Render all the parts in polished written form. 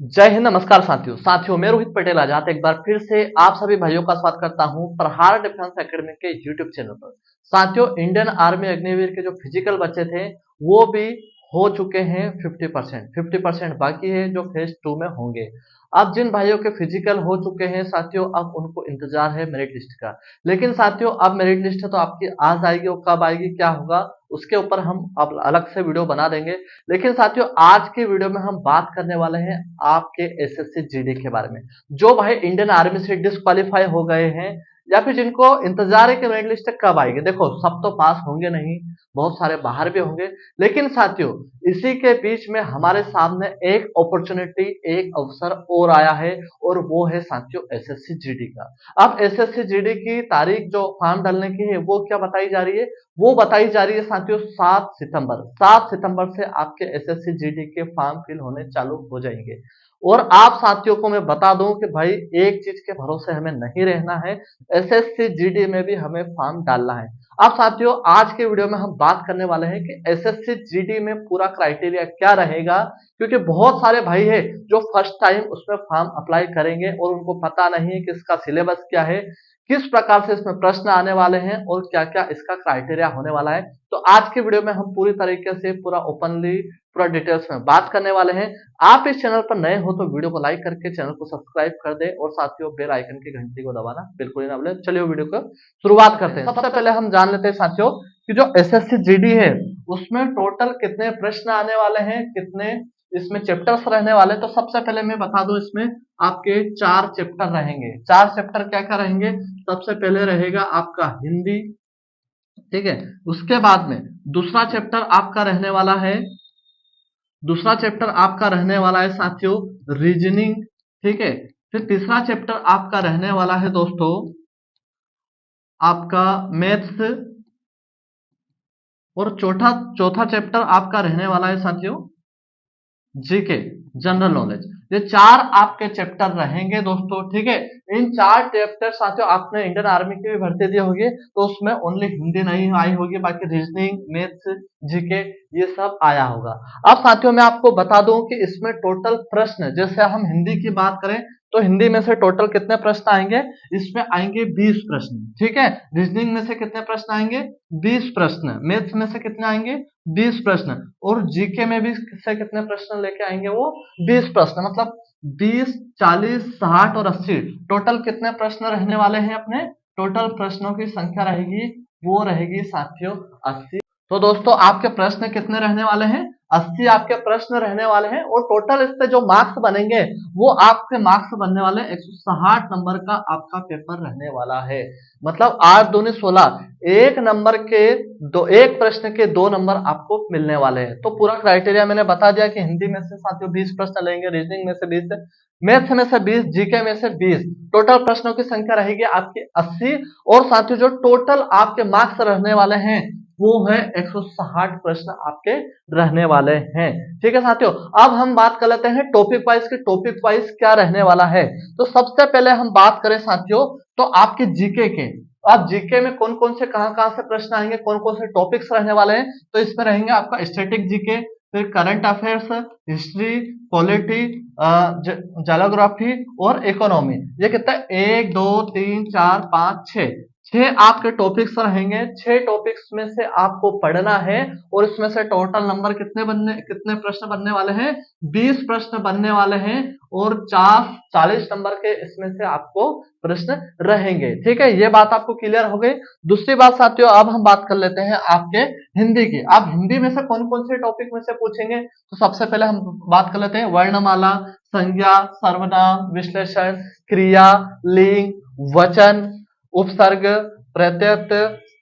जय हिंद। नमस्कार साथियों मैं रोहित पटेल आजाद एक बार फिर से आप सभी भाइयों का स्वागत करता हूं प्रहार डिफेंस एकेडमी के यूट्यूब चैनल पर। साथियों, इंडियन आर्मी अग्निवीर के जो फिजिकल बच्चे थे वो भी हो चुके हैं 50% बाकी है जो फेज 2 में होंगे। अब जिन भाइयों के फिजिकल हो चुके हैं साथियों, अब उनको इंतजार है मेरिट लिस्ट का। लेकिन साथियों, अब मेरिट लिस्ट तो आपकी आज आएगी और कब आएगी क्या होगा उसके ऊपर हम अब अलग से वीडियो बना देंगे। लेकिन साथियों, आज के वीडियो में हम बात करने वाले हैं आपके एसएससी जीडी के बारे में। जो भाई इंडियन आर्मी से डिस्क्वालीफाई हो गए हैं या फिर जिनको इंतजार है कि मेरिट लिस्ट कब आएगी। देखो, सब तो पास होंगे नहीं, बहुत सारे बाहर भी होंगे। लेकिन साथियों, इसी के बीच में हमारे सामने एक अपॉर्चुनिटी, एक अवसर और आया है और वो है साथियों एसएससी जीडी का। अब एसएससी जीडी की तारीख जो फॉर्म डालने की है वो क्या बताई जा रही है? वो बताई जा रही है साथियों 7 सितंबर से आपके एसएससी जीडी के फॉर्म फिल होने चालू हो जाएंगे। और आप साथियों को मैं बता दूं कि भाई एक चीज के भरोसे हमें नहीं रहना है, एसएससी जीडी में भी हमें फॉर्म डालना है। अब साथियों, आज के वीडियो में हम बात करने वाले हैं कि एसएससी जीडी में पूरा क्राइटेरिया क्या रहेगा, क्योंकि बहुत सारे भाई है जो फर्स्ट टाइम उसमें फॉर्म अप्लाई करेंगे और उनको पता नहीं है कि इसका सिलेबस क्या है, किस प्रकार से इसमें प्रश्न आने वाले हैं और क्या क्या इसका क्राइटेरिया होने वाला है। तो आज के वीडियो में हम पूरी तरीके से पूरा ओपनली पूरा डिटेल्स में बात करने वाले हैं। आप इस चैनल पर नए हो तो वीडियो को लाइक करके चैनल को सब्सक्राइब कर दे और साथियों बेल आइकन की घंटी को दबाना बिल्कुल ही ना भूलें। चलिए वीडियो को शुरुआत करते हैं। सबसे पहले हम जान लेते हैं साथियों कि जो एसएससी जीडी है उसमें टोटल कितने प्रश्न आने वाले हैं, कितने इसमें चैप्टर्स रहने वाले। तो सबसे पहले मैं बता दूं, इसमें आपके 4 चैप्टर रहेंगे। 4 चैप्टर क्या क्या रहेंगे? सबसे पहले रहेगा आपका हिंदी, ठीक है। उसके बाद में दूसरा चैप्टर आपका रहने वाला है साथियों रीजनिंग, ठीक है। फिर तीसरा चैप्टर आपका रहने वाला है दोस्तों आपका मैथ्स, और चौथा चैप्टर आपका रहने वाला है साथियों जीके, जनरल नॉलेज। ये 4 आपके चैप्टर रहेंगे दोस्तों, ठीक है। इन 4 चैप्टर साथियों आपने इंडियन आर्मी की भी भर्ती दी होगी तो उसमें ओनली हिंदी नहीं आई होगी, बाकी रीजनिंग, मैथ्स, जीके ये सब आया होगा। अब साथियों मैं आपको बता दूं कि इसमें टोटल प्रश्न, जैसे हम हिंदी की बात करें तो हिंदी में से टोटल कितने प्रश्न आएंगे? इसमें आएंगे 20 प्रश्न, ठीक है। रीजनिंग में से कितने प्रश्न आएंगे? 20 प्रश्न। मैथ्स में से कितने आएंगे? 20 प्रश्न। और जीके में भी से कितने प्रश्न लेके आएंगे? वो 20 प्रश्न। मतलब 20, 40, 60 और 80 टोटल कितने प्रश्न रहने वाले हैं? अपने टोटल प्रश्नों की संख्या रहेगी वो रहेगी साथियों 80। तो दोस्तों आपके प्रश्न कितने रहने वाले हैं? 80 आपके प्रश्न रहने वाले हैं। और टोटल इस पे जो मार्क्स बनेंगे वो आपके मार्क्स बनने वाले 160 नंबर का आपका पेपर रहने वाला है। मतलब 8 दूनी 16, एक नंबर के एक प्रश्न के 2 नंबर आपको मिलने वाले हैं। तो पूरा क्राइटेरिया मैंने बता दिया कि हिंदी में से साथियों 20 प्रश्न लेंगे, रीजनिंग में से 20, मैथ्स में से 20, जीके में से 20, टोटल प्रश्नों की संख्या रहेगी आपकी 80। और साथियों जो टोटल आपके मार्क्स रहने वाले हैं वो है 160 प्रश्न आपके रहने वाले हैं, ठीक है साथियों। अब हम बात कर लेते हैं टॉपिक वाइज के, टॉपिक वाइज क्या रहने वाला है। तो सबसे पहले हम बात करें साथियों तो आपके जीके के। अब जीके में कौन कौन से कहां से प्रश्न आएंगे, कौन कौन से टॉपिक्स रहने वाले हैं? तो इसमें रहेंगे आपका स्टैटिक जीके, फिर current affairs, history, polity, geography और इकोनॉमी। ये कितना? 1 2 3 4 5 6 आपके टॉपिक्स रहेंगे। 6 टॉपिक्स में से आपको पढ़ना है और इसमें से टोटल नंबर कितने प्रश्न बनने वाले हैं? 20 प्रश्न बनने वाले हैं और 40 नंबर के इसमें से आपको प्रश्न रहेंगे, ठीक है। ये बात आपको क्लियर हो गई। दूसरी बात साथियों, अब हम बात कर लेते हैं आपके हिंदी की। अब हिंदी में से कौन कौन से टॉपिक में से पूछेंगे? तो सबसे पहले हम बात कर लेते हैं वर्णमाला, संज्ञा, सर्वनाम, विश्लेषण, क्रिया, लिंग, वचन, उपसर्ग, प्रत्यय,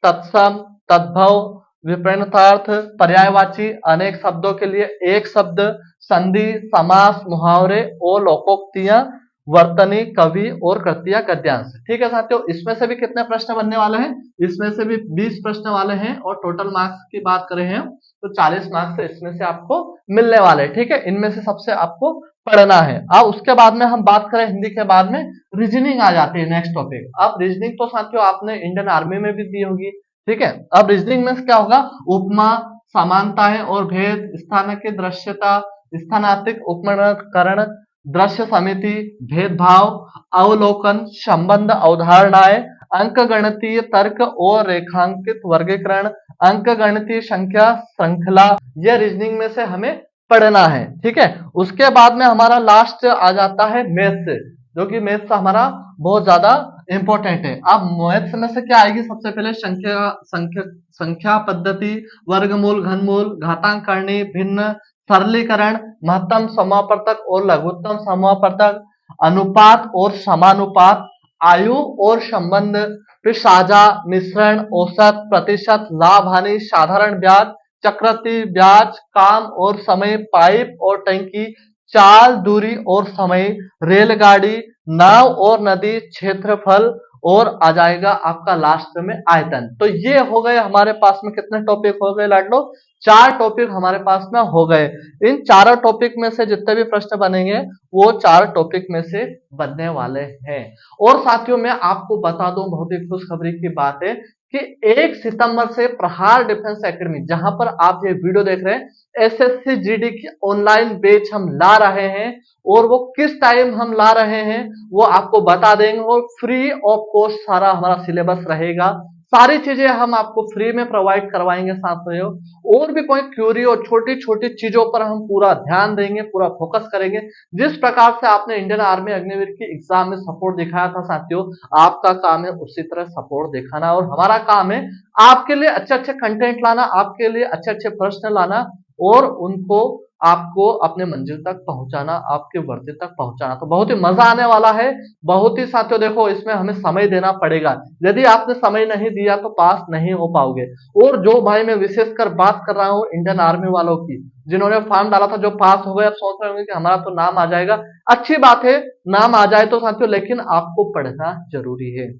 तत्सम, तद्भव, विपरीतार्थ, पर्यायवाची, अनेक शब्दों के लिए एक शब्द, संधि, समास, मुहावरे और लोकोक्तियां, वर्तनी, कवि और कृतियां, गद्यांश, ठीक है साथियों। इसमें से भी कितने प्रश्न बनने वाले हैं? इसमें से भी 20 प्रश्न वाले हैं। और टोटल मार्क्स की बात करें हम तो 40 मार्क्स इसमें से आपको मिलने वाले, ठीक है। इनमें से सबसे आपको पढ़ना है। अब उसके बाद में हम बात करें हिंदी के बाद में रीजनिंग आ जाती है नेक्स्ट टॉपिक। अब रीजनिंग तो साथियों आपने इंडियन आर्मी में भी दी होगी, ठीक है। अब रीजनिंग में क्या होगा? उपमा, समानताएं और भेद, स्थान की दृश्यता, स्थानार्थिक, उपमाकरण, दृश्य समिति, भेदभाव, अवलोकन, संबंध, अवधारणाएं, अंकगणितीय तर्क और रेखांकित वर्गीकरण, अंकगणितीय संख्या श्रृंखला, ये रीजनिंग में से हमें पढ़ना है। ठीक है, उसके बाद में हमारा लास्ट आ जाता है मैथ्स, जो कि मैथ्स हमारा बहुत ज्यादा इंपॉर्टेंट है। अब मैथ्स में से क्या आएगी? सबसे पहले संख्या संख्या संख्या पद्धति, वर्गमूल, घनमूल, घातांक करनी, भिन्न, सरलीकरण, महत्तम समापवर्तक और लघुत्तम समापवर्तक, अनुपात और समानुपात, आयु और संबंध, फिर साझा, मिश्रण, औसत, प्रतिशत, लाभ हानि, साधारण ब्याज, चक्रवृद्धि ब्याज, काम और समय, पाइप और टंकी, चाल, दूरी और समय, रेलगाड़ी, नाव और नदी, क्षेत्रफल, और आ जाएगा आपका लास्ट में आयतन। तो ये हो गए हमारे पास में कितने टॉपिक हो गए लाडलो? 4 टॉपिक हमारे पास में हो गए। इन चारों टॉपिक में से जितने भी प्रश्न बनेंगे वो 4 टॉपिक में से बनने वाले हैं। और साथियों मैं आपको बता दूं, बहुत ही खुशखबरी की बात है कि 1 सितंबर से प्रहार डिफेंस एकेडमी, जहां पर आप ये वीडियो देख रहे हैं, एसएससी जीडी की ऑनलाइन बैच हम ला रहे हैं। और वो किस टाइम हम ला रहे हैं वो आपको बता देंगे, और फ्री ऑफ कॉस्ट सारा हमारा सिलेबस रहेगा। सारी चीजें हम आपको फ्री में प्रोवाइड करवाएंगे साथियों। और भी कोई क्यूरी और छोटी छोटी चीजों पर हम पूरा ध्यान देंगे, पूरा फोकस करेंगे। जिस प्रकार से आपने इंडियन आर्मी अग्निवीर की एग्जाम में सपोर्ट दिखाया था साथियों, आपका काम है उसी तरह सपोर्ट दिखाना, और हमारा काम है आपके लिए अच्छे अच्छे कंटेंट लाना, आपके लिए अच्छे अच्छे प्रश्न लाना, और उनको आपको अपने मंजिल तक पहुंचाना, आपके वर्दी तक पहुंचाना। तो बहुत ही मजा आने वाला है। बहुत ही साथियों देखो, इसमें हमें समय देना पड़ेगा। यदि आपने समय नहीं दिया तो पास नहीं हो पाओगे। और जो भाई मैं विशेषकर बात कर रहा हूं इंडियन आर्मी वालों की, जिन्होंने फॉर्म डाला था, जो पास हो गए, अब सोच रहे होंगे कि हमारा तो नाम आ जाएगा। अच्छी बात है, नाम आ जाए तो साथियों, लेकिन आपको पढ़ना जरूरी है।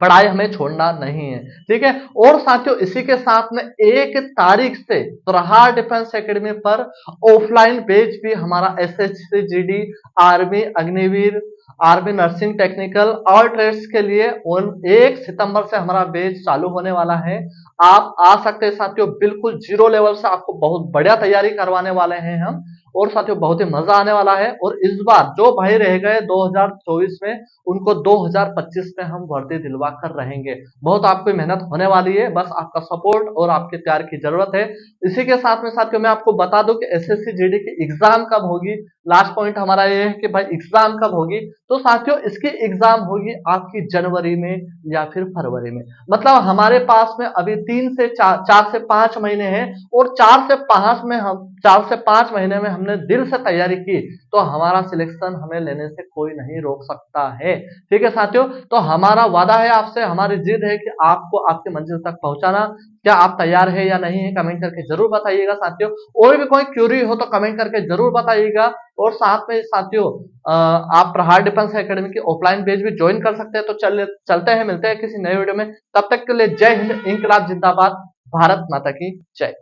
पढ़ाई हमें छोड़ना नहीं है। ठीक है, और साथियों इसी के साथ में 1 तारीख से प्रहार डिफेंस एकेडमी पर ऑफलाइन बैच भी हमारा SSC GD, army Agniveer, army nursing technical और ट्रेड्स के लिए 1 सितंबर से हमारा बैच चालू होने वाला है। आप आ सकते हैं साथियों, बिल्कुल जीरो लेवल से आपको बहुत बढ़िया तैयारी करवाने वाले हैं हम। और साथियों बहुत ही मजा आने वाला है। और इस बार जो भाई रह गए 2024 में, उनको 2025 में हम वर्दी दिलवा कर रहेंगे। बहुत आपको मेहनत होने वाली है, बस आपका सपोर्ट और आपके प्यार की जरूरत है। इसी के साथ में साथियों मैं आपको बता दूं कि एसएससी जीडी की एग्जाम कब होगी। लास्ट पॉइंट हमारा ये है कि भाई एग्जाम कब होगी। तो साथियों इसकी एग्जाम होगी आपकी जनवरी में या फिर फरवरी में। मतलब हमारे पास में अभी 4 से 5 महीने हैं, और 4 से 5 महीने में हमने दिल से तैयारी की तो हमारा सिलेक्शन हमें लेने से कोई नहीं रोक सकता है। ठीक है साथियों, तो हमारा वादा है आपसे, हमारी जिद है कि आपको आपकी मंजिल तक पहुंचाना। क्या आप तैयार है या नहीं है कमेंट करके जरूर बताइएगा साथियों। और भी कोई क्यूरी हो तो कमेंट करके जरूर बताइएगा। और साथ में साथियों आप प्रहार डिफेंस एकेडमी की ऑफलाइन बैच भी ज्वाइन कर सकते हैं। तो चलते हैं, मिलते हैं किसी नए वीडियो में। तब तक के लिए जय हिंद, इंकलाब जिंदाबाद, भारत माता की जय।